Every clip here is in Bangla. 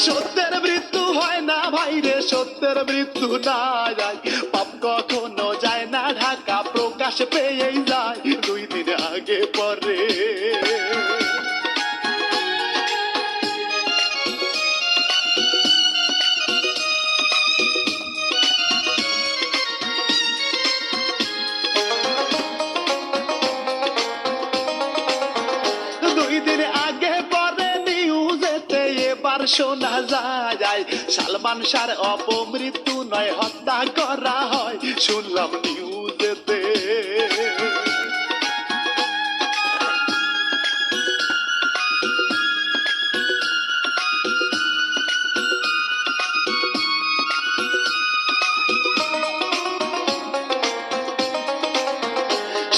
সত্যের মৃত্যু হয় না ভাই রে, সত্যের মৃত্যু না যায়, পাপ কখনো যায় না ঢাকা, প্রকাশ পেয়েই যায় 2 দিন আগে পরে। শোনা যায় সালমান শাহর অপমৃত্যু নয়, হত্যা করা হয়, শুনলাম নিউজেতে।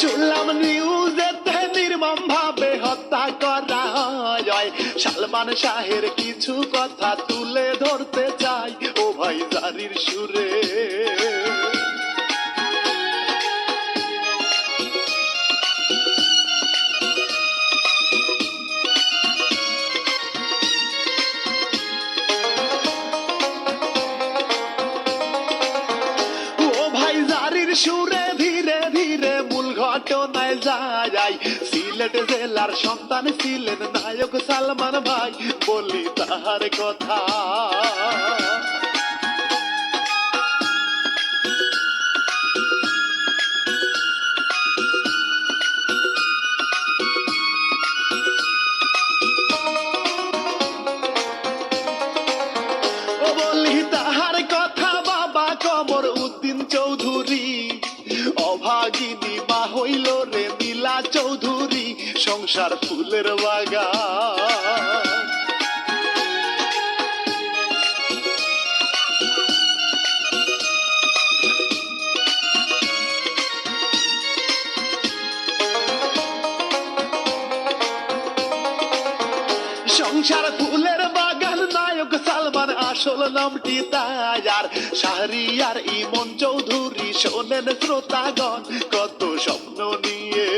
শুনলাম নিউজেতে নির্মম ভাবে হত্যা করা হয়। সালমান শাহের কিছু কথা তুলে ধরতে চাই ও ভাই জারির সুরে। ও ভাই জারির সুরে ধীরে ধীরে মূল ঘটনায় যায়। সিলেট জেলার সন্তান ছিলেন নায়ক সালমান ভাই, বলি তাহার কথা। বলি তাহার কথা বাবা কমর উদ্দিন চৌধুরী, অভাগিনী মা হইল রে নীলা চৌধুরী, সংসার ফুলের বাগান। সংসার ফুলের বাগান নায়ক সালমান আসল নামটি তার। শাহরিয়ার ইমন চৌধুরী শোনেন শ্রোতাগণ কত স্বপ্ন নিয়ে।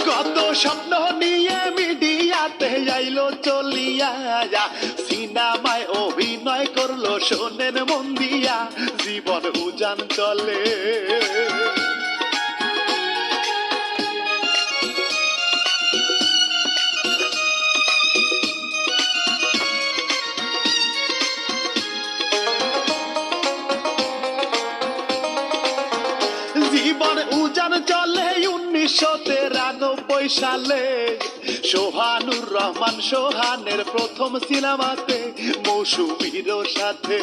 কত স্বপ্ন নিয়ে মিডিয়াতে আইলো চলিয়া, সিনেমায় অভিনয় করলো শোনেন মন দিয়া, জীবন উজান চলে। জীবন উজান চলে 1993 সালে, সোহানুর রহমান সোহানের প্রথম সিনেমাতে মৌসুমীর সাথে।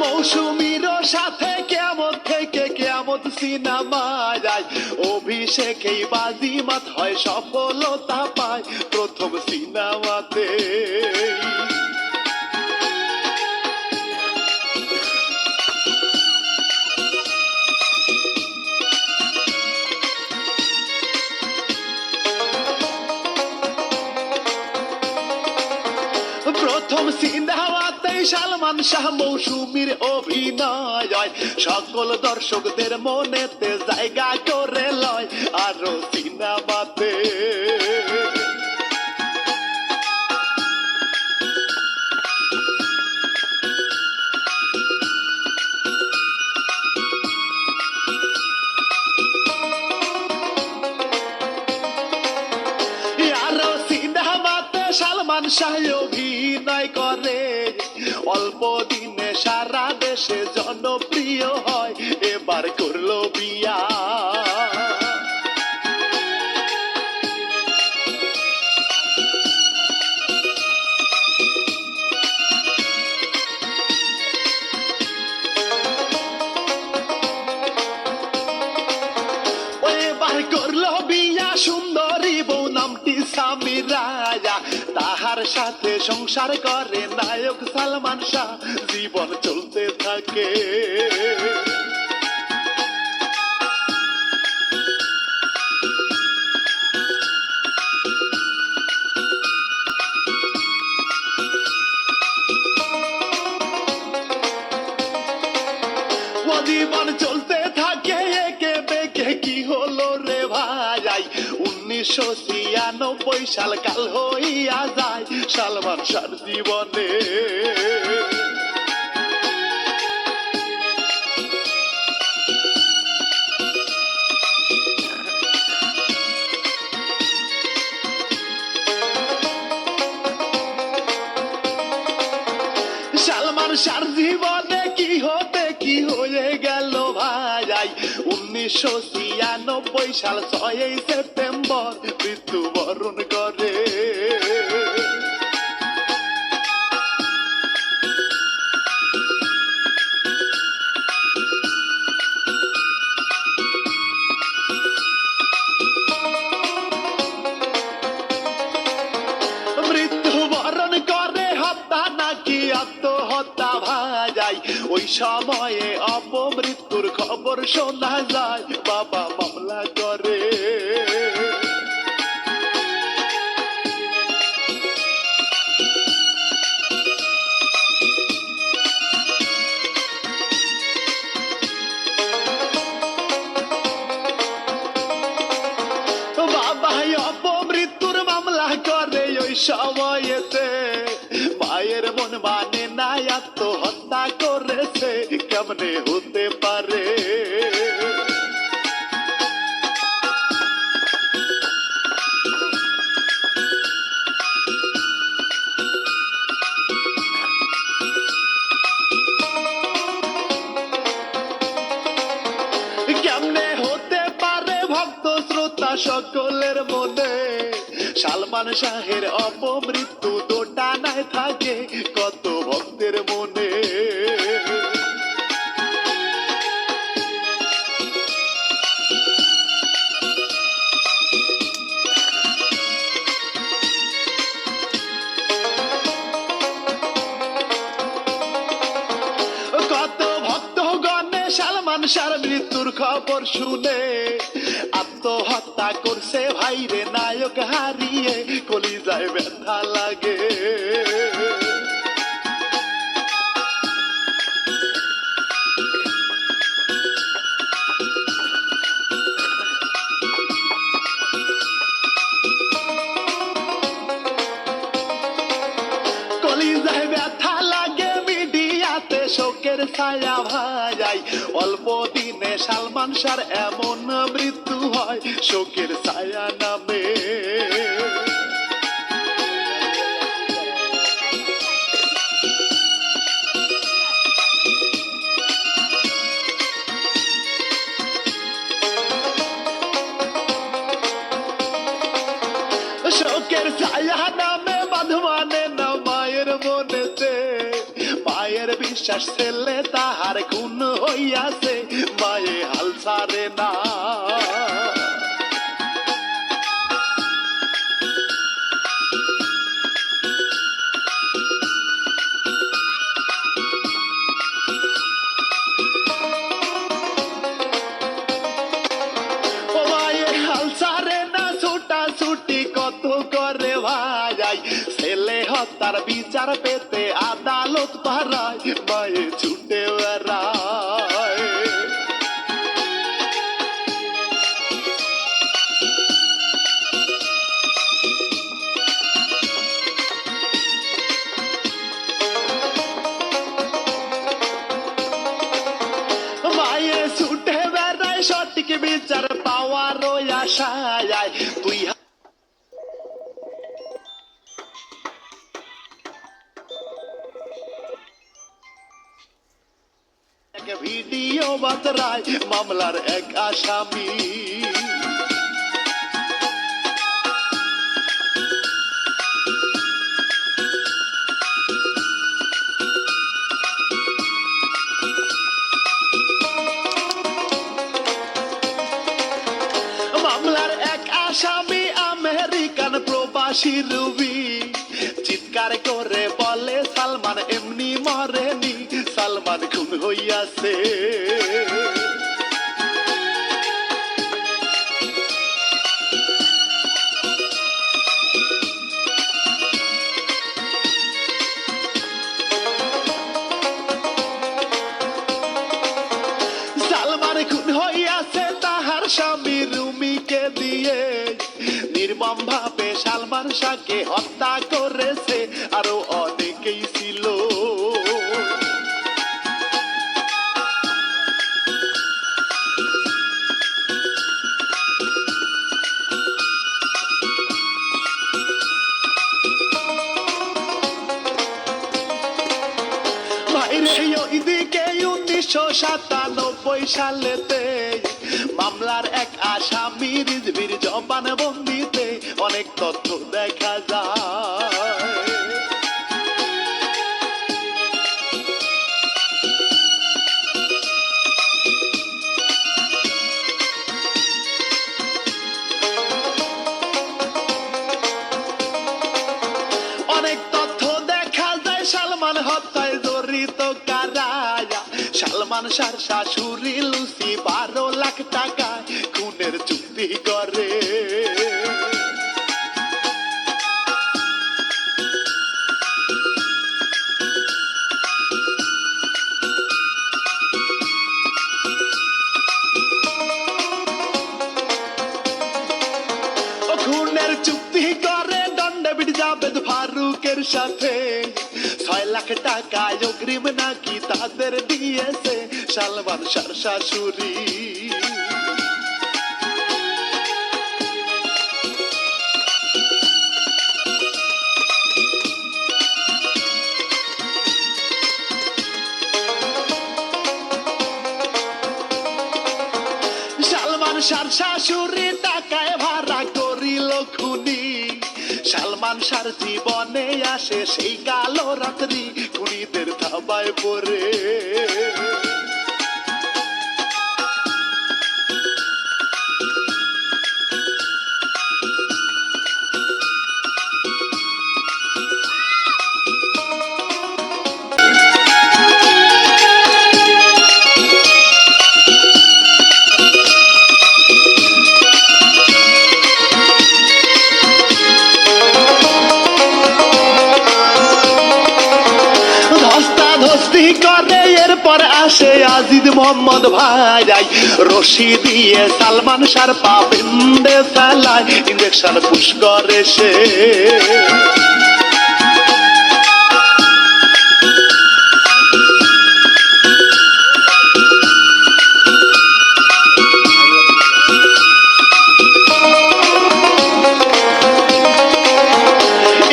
মৌসুমীর সাথে কেমন থেকে কেমন সিনেমা যায়, অভিষেকেই বাজিমাত হয়, সফলতা পায় প্রথম সিনেমাতে। প্রথম সিনেমাতেই সালমান শাহ মৌসুমীর অভিনয়, সকল দর্শকদের মনেতে জায়গা করে লয় আরো সিনেমাতে। সালমান শাহ অভিনয় করে, অল্প দিনে সারা দেশে জনপ্রিয় হয়, এবার করলো বিয়া। এবার করলো বিয়া সুন্দরী বউ নামটি সামিরা, তাহার সাথে সংসার করে নায়ক সালমান শাহ, জীবন চলতে থাকে। জীবন চলতে থাকে একে বেঁকে, কি হলো রে ভাই, 1996 সাল কাল হইয়া যায় সালমান শাহর জীবনে। সালমান শাহর জীবনে কি হতে কি হয়ে গেল ভাই, 1996 সাল 6 সেপ্টেম্বর মৃত্যুবরণ করে। মৃত্যুবরণ করে, হত্যা নাকি আত্মহত্যা ভাই, ওই সময়ে অপমৃত্যুর খবর শোনা যায়, বাবা মামলা করে। বাবা অপমৃত্যুর মামলা করে ওই সময়েতে, মায়ের মন মানে না আত্মহত্যা করেছে, কেমনে হতে পারে। কেমনে হতে পারে ভক্ত শ্রোতা সকলের মনে, সালমান শাহের অপমৃত্যু দোটানায় থাকে কত ভক্তের মনে। কত ভক্তগণে সালমান শাহর মৃত্যুর খবর শুনে আত্মহত্যা করছে ভাইরে, নায়ক হারিয়ে কলিজায় ব্যথা লাগে। কলিজায় ব্যথা লাগে, মিডিয়াতে শোকের ছায়া ভাই, অল্প দিনে সালমান শাহর এমন মৃত্যু হয়, শোকের ছায়া নামে। শোকের ছায়া নামে বাঁধমানে না মায়ের মনেতে, মায়ের বিশ্বাস ছেলে তাহার খুন হইয়াছে, মায়ে হাল ছাড়ে না। মায়ে হাল ছাড়ে না, ছুটা ছুটি কত করে ভাই, ছেলে হত্যার বিচার পেতে আদালত পাড়ায়, মায়ে ছুটে বেড়ায়। মায়ে ছুটে বেড়ায় সঠিক বিচার পাওয়ার আশায়, তুই ভিডিও বাতরায় মামলার এক আসামি। মামলার এক আসামি আমেরিকান প্রবাসী রুবি, আছে। সালমান খুন হইয়াছে তাহার স্বামী রুমিকে দিয়ে, নির্মম ভাবে সালমান শাহকে হত্যা করেছে, আরো অনেকেই ছিল। ওইদিকে 1997 সালেতে মামলার এক আসামি রিজভির জবানবন্দিতে অনেক তথ্য দেখা যায়। অনেক তথ্য দেখা যায় সালমান হত্যায় জড়িত কারা। সালমান শাহর শাশুড়ি লুসি 12 লাখ টাকা খুনের চুক্তি করে। খুনের চুক্তি করে দণ্ডবিদ জাবেদ ফারুকের সাথে। 6 লাখ টাকা অগ্রিম নাকি তাদের দিয়েছে সালমান শাহর শাশুড়ি। সালমান শাহর শাশুড়ি টাকায় ভাড়া করিল খুনি। সালমান শাহর জীবনে আসে সেই কালো রাত্রি, খুনিদের থাবায় পড়ে। করে এরপর আসে আজিদ মোহাম্মদ ভাই, রশি দিয়ে সালমান শাহর পা বেঁধে ফেলায়, ইঞ্জেকশন পুশ করে সে।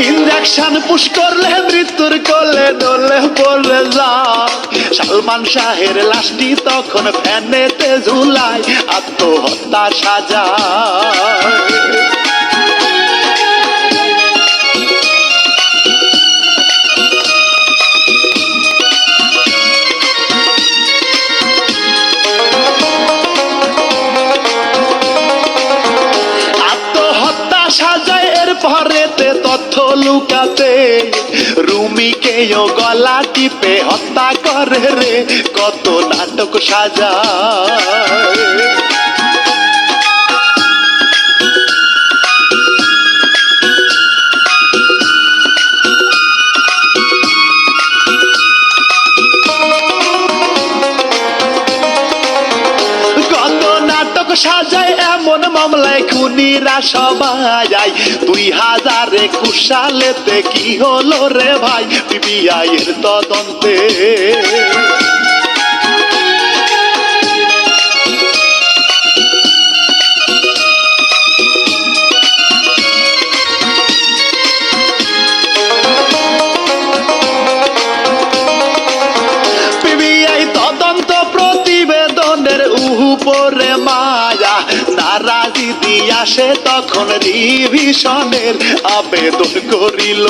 ইঞ্জেকশন পুশ করলে মৃত্যুর কোলে ডলে পড়ে যায়। সালমান শাহের লাশটি তখন ফ্যানেতে ঝুলায়, আত্মহত্যা সাজায়। সাজায় এরপরেতে তথ্য লুকাতে, রুমিকেও গলা টিপে হত্যা করে রে, কত নাটক সাজায়। সাজায় এমন মামলায় খুনিরা সবাই। 2021 সালেতে কি হলো রে ভাই, পিবিআই এর তদন্তে। পিবিআই তদন্ত প্রতিবেদনের উপরে মায়া নারাজি দিয়া সে তখন রিভিশনের আবেদন করিল।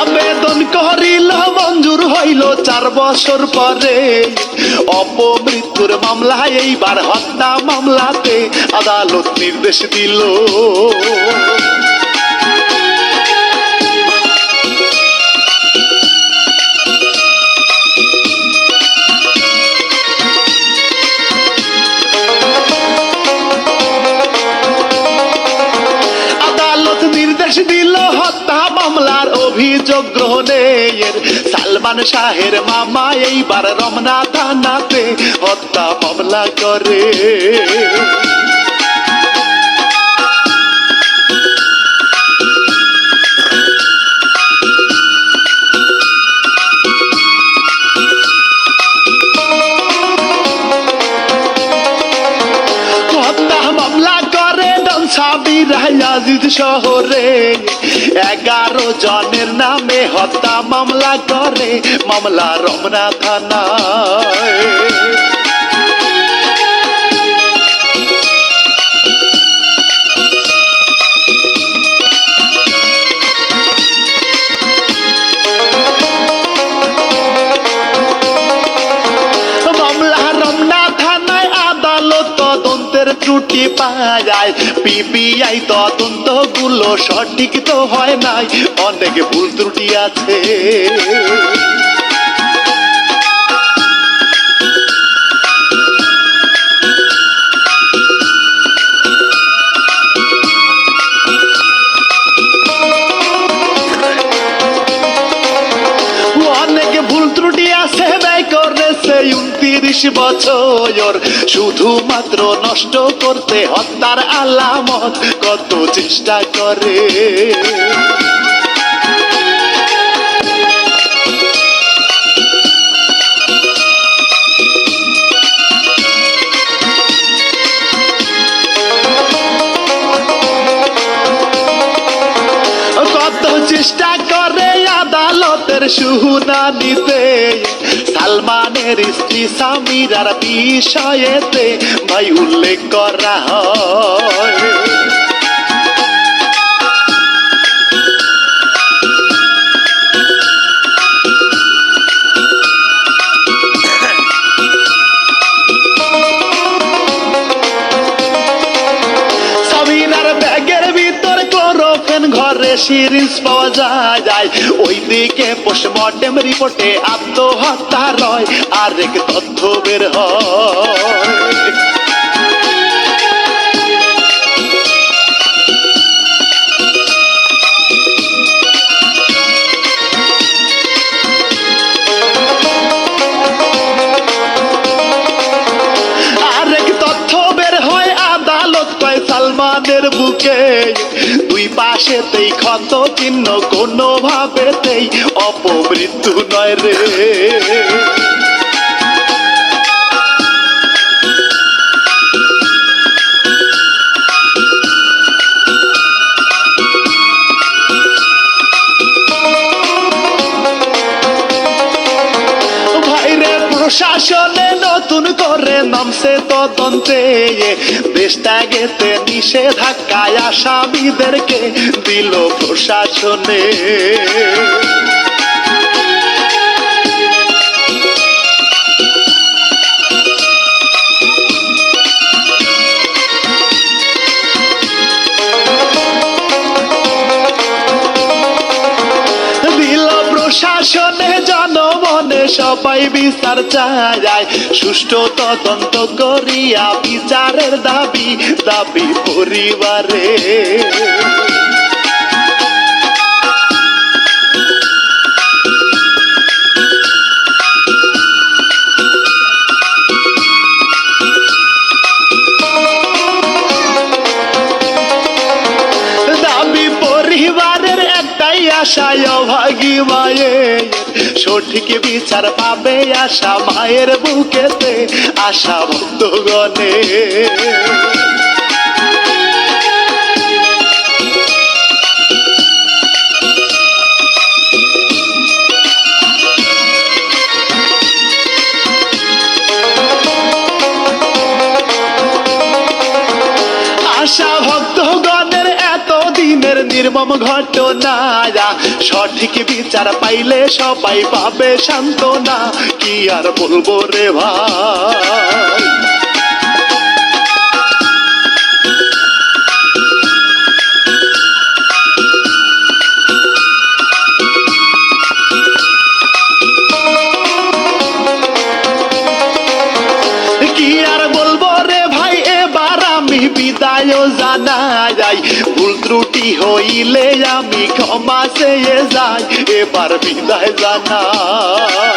আবেদন করিল মঞ্জুর হইল 4 বছর পরে অপমৃত্যুর মামলায় এইবার হত্যা মামলাতে আদালত নির্দেশ দিল। দিল হত্যা মামলার অভিযোগ গ্রহণের। সালমান শাহের মামা এইবার রমনা থানাতে হত্যা মামলা করে। আজিজ শহরে 11 জনের নামে হত্যা মামলা করে, মামলা রমনা থানায়। ত্রুটি পায়, পিবিআই তদন্ত গুলো সঠিক তো হয় নাই, অনেক ভুল ত্রুটি আছে। করেছে 29 বছর শুধুমাত্র নষ্ট করতে হত্যার আলামত, কত চেষ্টা করে। চেষ্টা করে আদালতের শুনানিতে সালমানের স্ত্রী সামিরার বিষয়েতে ভাই উল্লেখ করা হয়। সামিরার ব্যাগের ভিতর ক্লোরোফেন ঘরে সিরিঞ্জ পাওয়া যায়, ওইদিকে পোস্টমর্টেম রিপোর্টে আত্মহত্যা রয়, আরেক তথ্য বের হয়। সালমানের বুকে 2 পাশেতেই ক্ষত চিহ্ন, কোনো ভাবেতেই অপমৃত্যু নয় রে। প্রশাসনে নতুন করে নামছে তদন্তে, দেশ ত্যাগেতে নিষেধাজ্ঞায় আসামিদেরকে দিল প্রশাসনে। প্রশাসনে জনমনে সবাই বিচার চায়, সুষ্ঠু তদন্ত করিয়া বিচারের দাবি পরিবারে। আশায় অভাগী মায়ের সঠিক বিচার পাবে, আশা মায়ের বুকেতে আশা ভক্তগণে। আশা ভক্তগণের এতদিনের নির্মম ঘটনা সঠিক বিচার পাইলে সবাই পাবে সান্ত্বনা, কি আর বলবো রে ভাই। কি আর বলবো রে ভাই, এবার আমি বিদায় জানাই, ভুল ত্রুটি হইলে আমি ক্ষমা চেয়ে যাই, এবার বিদায় জানাই।